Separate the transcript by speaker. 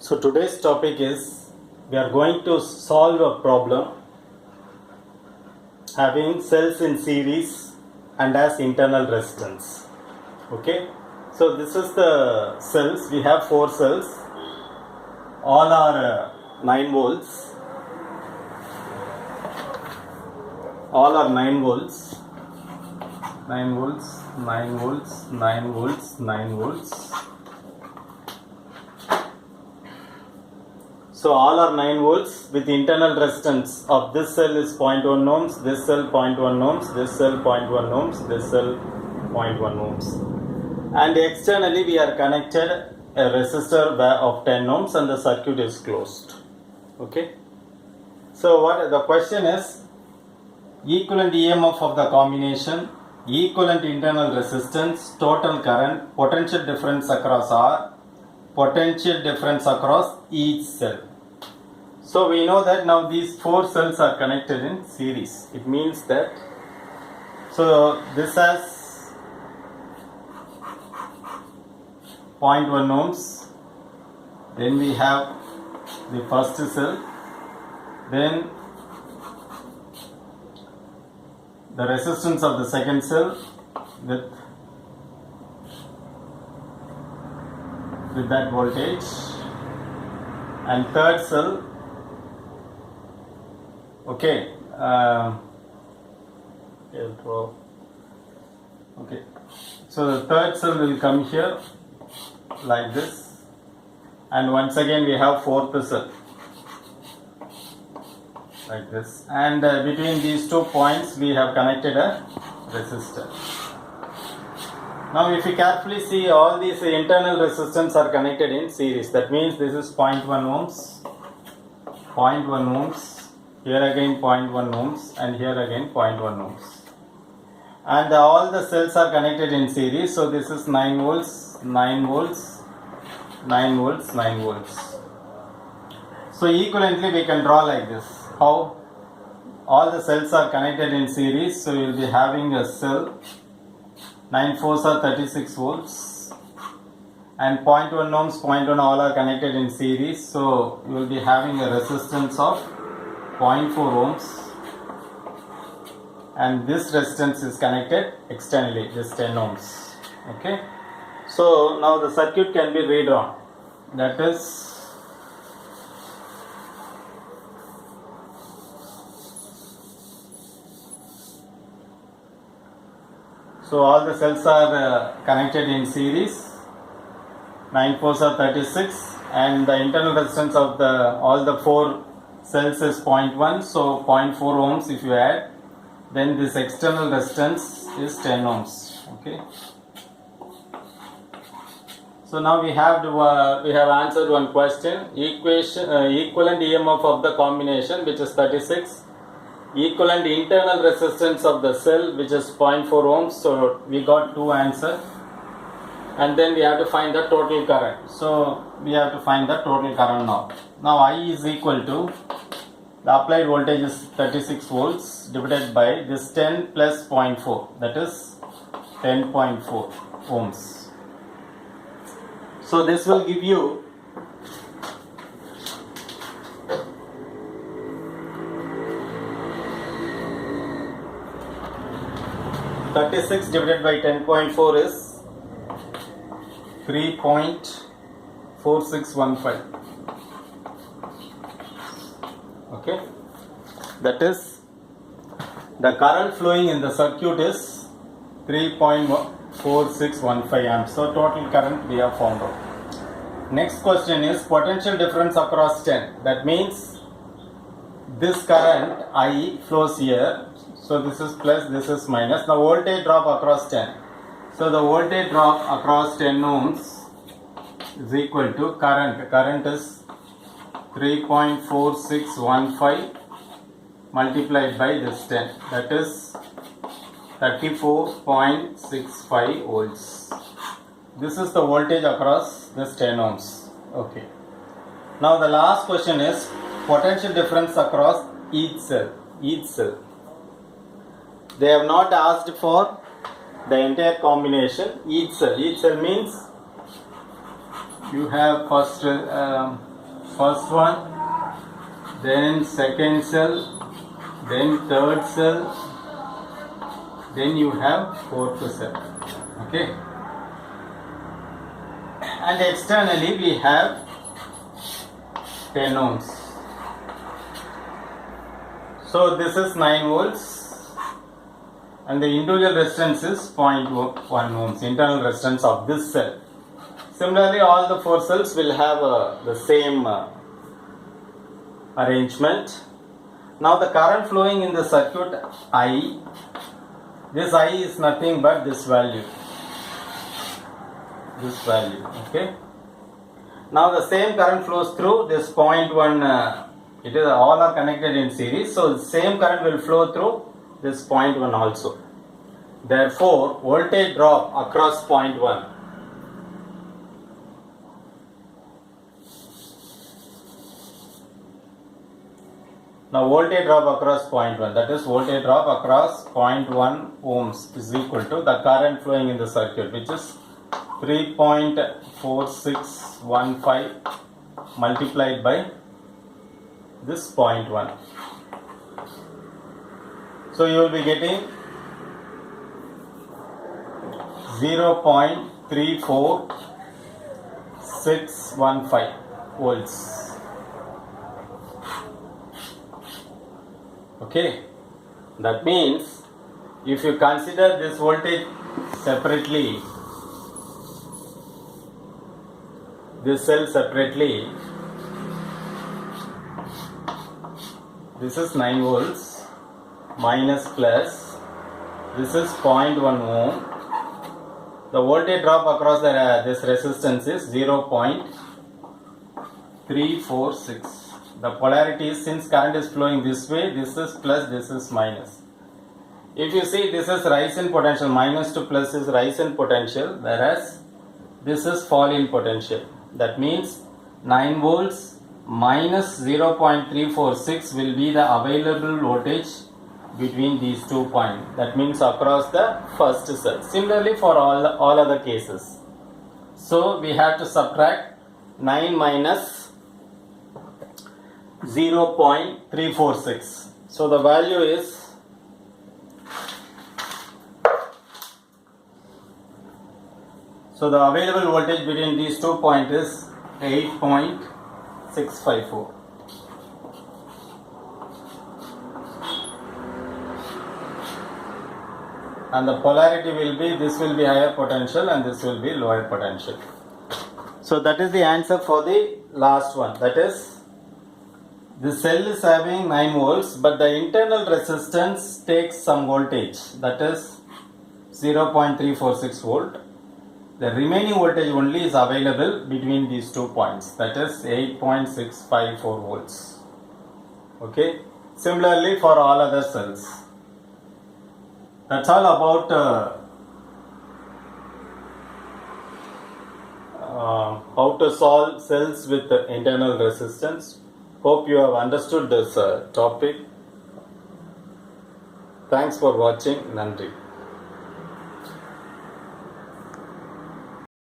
Speaker 1: So today's topic is we are going to solve a problem having cells in series and as internal resistance. Okay, so this is the cells. We have 4 cells. All are 9 volts. All are 9 volts. 9 volts, 9 volts, 9 volts, 9 volts. So all are 9 volts with internal resistance of this cell is 0.1 ohms, this cell 0.1 ohms, this cell 0.1 ohms, this cell 0.1 ohms. And externally we are connected a resistor of 10 ohms and the circuit is closed. Okay. So what the question is, equivalent EMF of the combination, equivalent internal resistance, total current, potential difference across R, potential difference across each cell. So we know that now these 4 cells are connected in series. It means that, so this has 0.1 ohms, then we have the first cell, then the resistance of the second cell with that voltage, and third cell. Okay, okay, so the third cell will come here like this, and once again we have fourth cell like this, and between these 2 points we have connected a resistor. Now if you carefully see, all these internal resistance are connected in series. That means this is 0.1 ohms, 0.1 ohms, here again 0.1 ohms, and here again 0.1 ohms. And all the cells are connected in series. So this is 9 volts, 9 volts, 9 volts, 9 volts. So equivalently we can draw like this. How? All the cells are connected in series. So we will be having a cell. 9 4s are 36 volts, and 0.1 ohms, 0.1 all are connected in series. So you will be having a resistance of 0.4 ohms, and this resistance is connected externally, this 10 ohms. Okay, so now the circuit can be redrawn. That is, so all the cells are connected in series. 9 4s are 36, and the internal resistance of all the 4 cells is 0.1. So 0.4 ohms if you add, then this external resistance is 10 ohms. Okay. So now we have answered one question. Equivalent EMF of the combination, which is 36. Equivalent internal resistance of the cell, which is 0.4 ohms. So we got 2 answers, and then we have to find the total current. So we have to find the total current now. Now I is equal to, the applied voltage is 36 volts divided by this 10 plus 0.4, that is 10.4 ohms. So this will give you 36 divided by 10.4 is 3.4615. Okay, that is, the current flowing in the circuit is 3.4615 amps. So total current we have found out. Next question is potential difference across 10. That means this current I flows here. So this is plus, this is minus. The voltage drop across 10. So the voltage drop across 10 ohms is equal to current. Current is 3.4615 multiplied by this 10. That is 34.65 volts. This is the voltage across this 10 ohms. Okay. Now the last question is potential difference across each cell. Each cell. They have not asked for the entire combination. Each cell. Each cell means you have first first one, then second cell, then third cell, then you have fourth cell. Okay, and externally we have 10 ohms. So this is 9 volts and the individual resistance is 0.1 ohms, internal resistance of this cell. Similarly, all the 4 cells will have the same arrangement. Now the current flowing in the circuit I, this I is nothing but this value, okay. Now the same current flows through this 0.1, it is all are connected in series, so the same current will flow through this 0.1 also. Therefore, voltage drop across 0.1. Now voltage drop across 0.1, that is voltage drop across 0.1 ohms is equal to the current flowing in the circuit, which is 3.4615 multiplied by this 0.1. So you will be getting 0.34615 volts. Okay, that means if you consider this voltage separately, this cell separately, this is 9 volts minus plus, this is 0.1 ohm. The voltage drop across this resistance is 0.346. The polarity is, since current is flowing this way, this is plus, this is minus. If you see, this is rise in potential, minus to plus is rise in potential, whereas this is fall in potential. That means 9 volts minus 0.346 will be the available voltage between these 2 points. That means across the first cell. Similarly for all other cases. So we have to subtract 9 minus 0.346. So the value is the available voltage between these 2 points is 8.654. And the polarity will be, this will be higher potential and this will be lower potential. So that is the answer for the last one. That is, the cell is having 9 volts, but the internal resistance takes some voltage, that is 0.346 volt. The remaining voltage only is available between these 2 points, that is 8.654 volts. Okay. Similarly for all other cells. That's all about how to solve cells with internal resistance. Hope you have understood this topic. Thanks for watching. Nandri.